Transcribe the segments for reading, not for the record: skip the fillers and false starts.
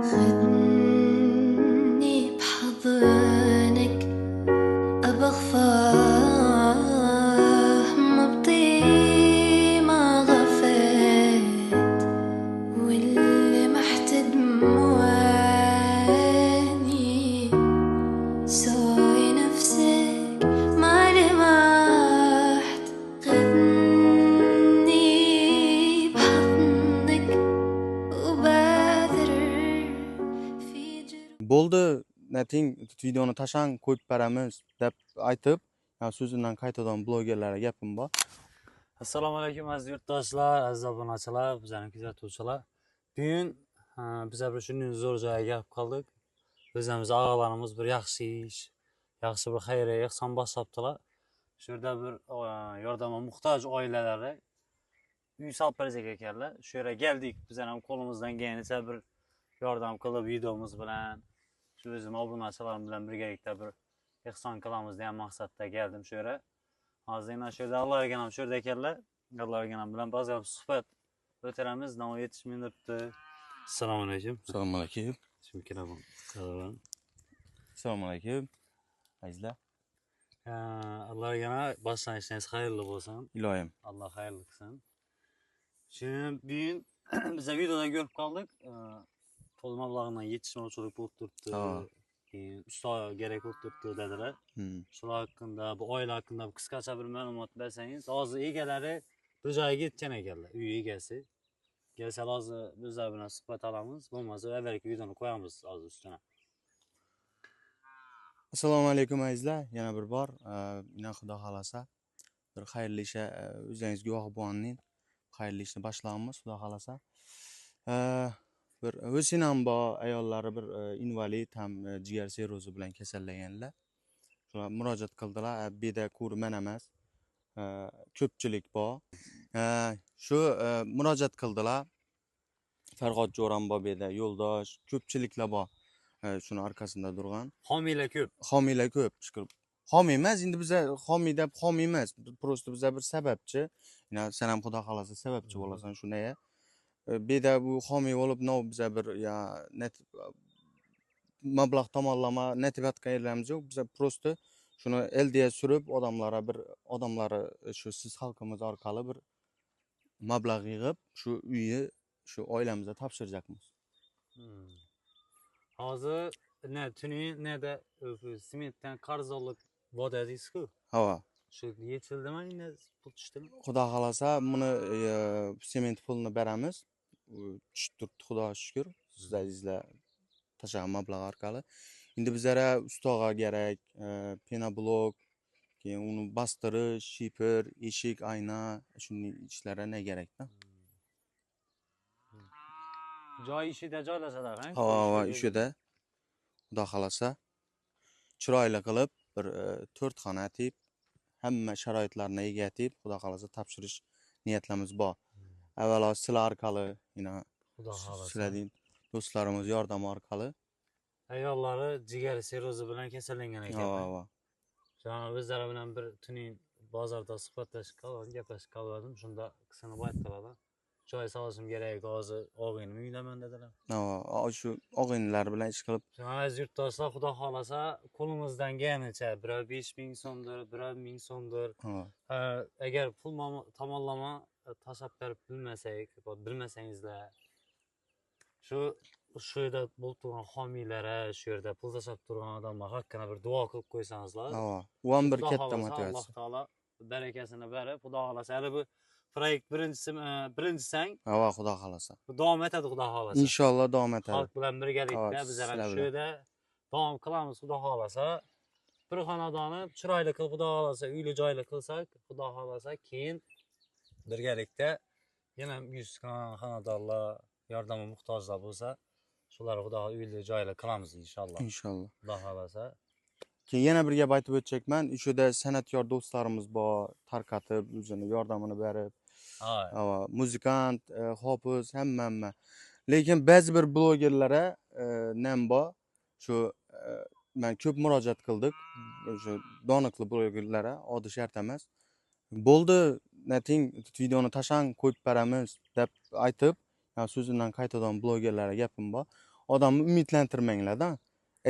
خدني بحضنك أبى أغفاه مبطي ما غفيت واللي محت دموعني سوي نفسك ما لمحت خدني بحضنك وبادر في Bo'ldi, nating videoni tashang qo'yib beramiz deb aytib, so'zimdan qaytadan blogerlarga gapim bor. Assalomu alaykum aziz yurtdoshlar, aziz obunachilar, bizlarni kuzatuvchilar. Bugun biz bir shunday zo'r joyga kelib qoldik. O'zimiz og'alarimiz bir yaxshi ish, yaxshi bir xayriya ehson boshlabdilar. Shu yerda bir yordamga muhtoj oilalarga uy solib berajak ekanlar. Shu yerga keldik, biz ham qo'limizdan kelganicha bir yordam qilib videomiz bilan, shu o'zim obunachilarim bilan birgalikda bir ehson qilamiz degan maqsadda keldim shu yerga. Hozirdan shu yerda Alloh ham shu yerda ekanlar. Alloh ham bilan ba'zan suhbat o'tiramiz. Navoiy yetishmayapti. Assalomu alaykum. Assalomu alaykum. Shim kiraman. Assalomu alaykum. Azizlar. Alloh yana boshlanishingiz xayrli bo'lsin. Iloyim. Alloh xayrli qilsin. Şimdi bugun biz videoda ko'rib qoldik. Pul mablag'idan yetishmovchilik bo'lib turibdi. Usta kerak bo'lib turibdi dedilar. Shular haqida, bu oila haqida qisqacha bir ma'lumot bersangiz, hozir egalari bir joyga ketgan ekanlar, uy egasi. Kelsa hozir bizlar bilan suhbat olamiz, bo'lmasa avvalgi videoni qo'yamiz hozir ustiga. Assalomu alaykum azizlar. Yana bir bor, ina xudo xolasa bir xayrli ishga o'zingiz guvoh bo'lganing xayrli ishni boshlaymiz, xudo xolasa. Bir o'sinam bor ayollari bir invalid ham jigar sirozi bilan kasallanganlar. Shular murojaat qildilar. Beda ko'rman emas. Ko'pchilik bor. Shu murojaat qildilar. Farg'od Jo'ram bor beda, yo'ldosh, ko'pchiliklar bor. Shuni arkasida turgan. Homiylar ko'p. Homiylar ko'p, shukr. Homiy emas, endi biz homiy deb homiy emas. Prosta biz bir sababchi. Sen ham xudo xolasa sababchi bo'lasan shunday. Beda bu homiy bo'lib, biz bir net mablag' tomonlama netibat qayerlarimiz yo'q. Biz prosta shuni LDA surib, odamlara shu siz xalqimiz orqali bir mablag' yig'ib, shu uyni shu oilamizga topshiracakmiz. Hozir tuni neda sementdan qarzorlik bor dedingiz-ku. Ha. Shu yechildimi, endi pul tushdimi? Xudo xolasa buni sement pulini beramiz. Tushib turibdi, xudoga shukr. Sizlar tashagan mablag' orqali. Endi bizlara ustoga kerak, penoblok, keyin uni bastirish, shifr, eshik, ayna, shunday ishlarga ne kerak-da? Joy ishida joylashalar, ha? Ha, ishida. Xudo xolasa chiroyli qilib bir 4 xona tip, hamma sharoitlarni egatib, xudo xolasa topshirish niyatlarimiz bor. Avvalo sizlar orqali, Xudo xolasa. sizlarning do'stlarimiz yordami orqali. Ayollari jigar sirozi bilan kasallangan ekan. Ha. Shuni o'zlari bilan bir tuning bozorda suhbatlashib qoldim, gaplashib qoldim. Shunda qisini aytdilar. Joy solishim kerak, hozir og'inim uydaman dedilar. Ha, shu og'inlar bilan ish qilib. Aziz yurtdoshlar, xudo xolasa qo'limizdan kelganicha biror 5000 so'mdir, biror 1000 so'mdir. Agar pul tomonlama tashlab berib bilmasangizlar, shu yerda bo'lib turgan homiylar, shu yerda pul tashlab turgan odamlar haqqida bir duo qilib qo'ysangizlar. U ham bir katta motivatsiya. Alloh taolo barakasini berib, xudo xolasa, hali bu proyekt birinchisang, Xudo xolasa. davom etadi, xudo xolasa. Inshaalloh davom etadi. Xalq bilan birgalikda biz ham shu yerda davom qilamiz, xudo xolasa. Bir xonadonni chiroyli qilib, xudo xolasa, uyli joyli qilsak, xudo xolasa, keyin birgalikda yana 100 xonadonlar yordamga muhtojlar bo'lsa, shular xudo uyli joyli qilamiz inshaalloh. Inshaalloh. Xudo xolasa. Keyin yana bir gap aytib o'tchakman. Ishida san'atkor do'stlarimiz bor, tarqatib, o'zini yordamini berib. Muzikant, hofiz, hamma. Lekin ba'zi bir blogerlarga nem bor. Shu men ko'p murojaat qildik. Shu doniqli blogerlarga, oddiy shart emas. Bo'ldi, nating videoni tashang qo'yib beramiz deb aytib, so'zimdan qaytadan blogerlarga gapim bor. Odamni umidlantirmanglar-da.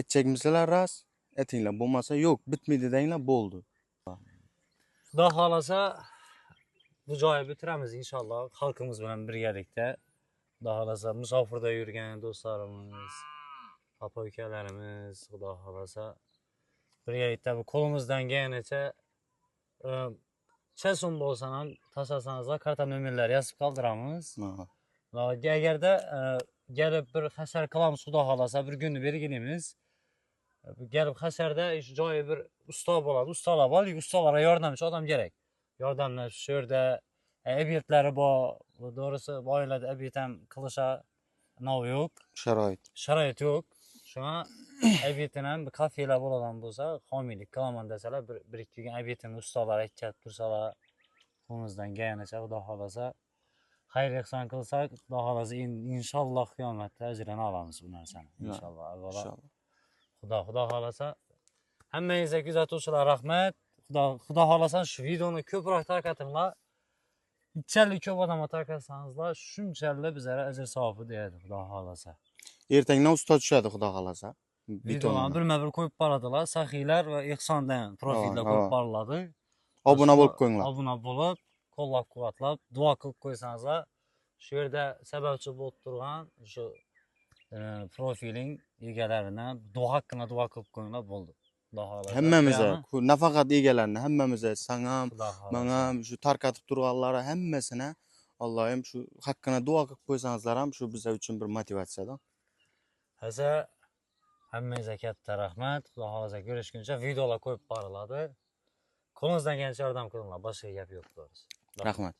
Etchakmisizlar ras, etinglar bo'lmasa yo'q, bitmaydi denglar, bo'ldi. Xudo xolasa bu joyni bitiramiz inshaalloh xalqimiz bilan birgalikda. Xudo xolasa musofirda yurgan do'stlarimiz, opa-ukalarimiz, xudo xolasa birgalikda bu qo'limizdan kelganicha necha so'm bo'lsa ham tashlasanizlar, karta nomerlari yozib qoldiramiz. Agarda gelib bir hashar qilamiz, xudo xolasa bir kunni belgilaymiz. Gelib hasharda shu joyi bir usto bo'ladi, ustalar bor, ustalarga yordamchi odam kerak. Yordamlash shu yerda ob'ektlari bor, to'g'risi bu oilada ob'ekt ham qilisha nov yo'q, sharoit yo'q. Shuna ob'ektni ham bir kafelar bo'ladigan bo'lsa, homiylik qilaman desalar, bir ikki kun ob'ektni ustalar aytib tursalar, qo'limizdan kelganicha xudo xolasa xayr ehson qilsak, xudo xolasa inshaalloh qiyomatda ajrini olamiz bu narsani. Inshaalloh. Xudo xolasa hammangizga kuzatuvchilar rahmat. Xudo xolasa shu videoni ko'proq tarqatinglar. Qanchalik ko'p odamga tarqatsangizlar, shunchalik bizlarga ajr savobi deydi xudo xolasa. Ertangdan usta tushadi xudo xolasa. Videolarni birma-bir qo'yib boradilar, saxiylar va ehsondan profilda qo'yib boriladi. Obuna bo'lib qo'yinglar. Obuna bo'lib, qo'llab-quvvatlab, duo qilib qo'ysangizlar, shu yerda sababchi bo'lib turgan shu profiling egalaridan haqqini duo qilib qo'yinglar bo'ldi. Xudo xolasa. Hammamizga, nafaqat egalarni, hammamizga, sen ham, men ham, shu tarqatib turganlar hammasini Allohim shu haqqini duo qilib qo'ysangizlar ham shu bizlar uchun bir motivatsiyadir. Hasa hammangizga katta rahmat. Xudo xolasa ko'rishguncha videolar qo'yib boriladi. Qo'lingizdan kelgancha yordam qilinglar, boshqa gap yo'q to'g'risi. Rahmat.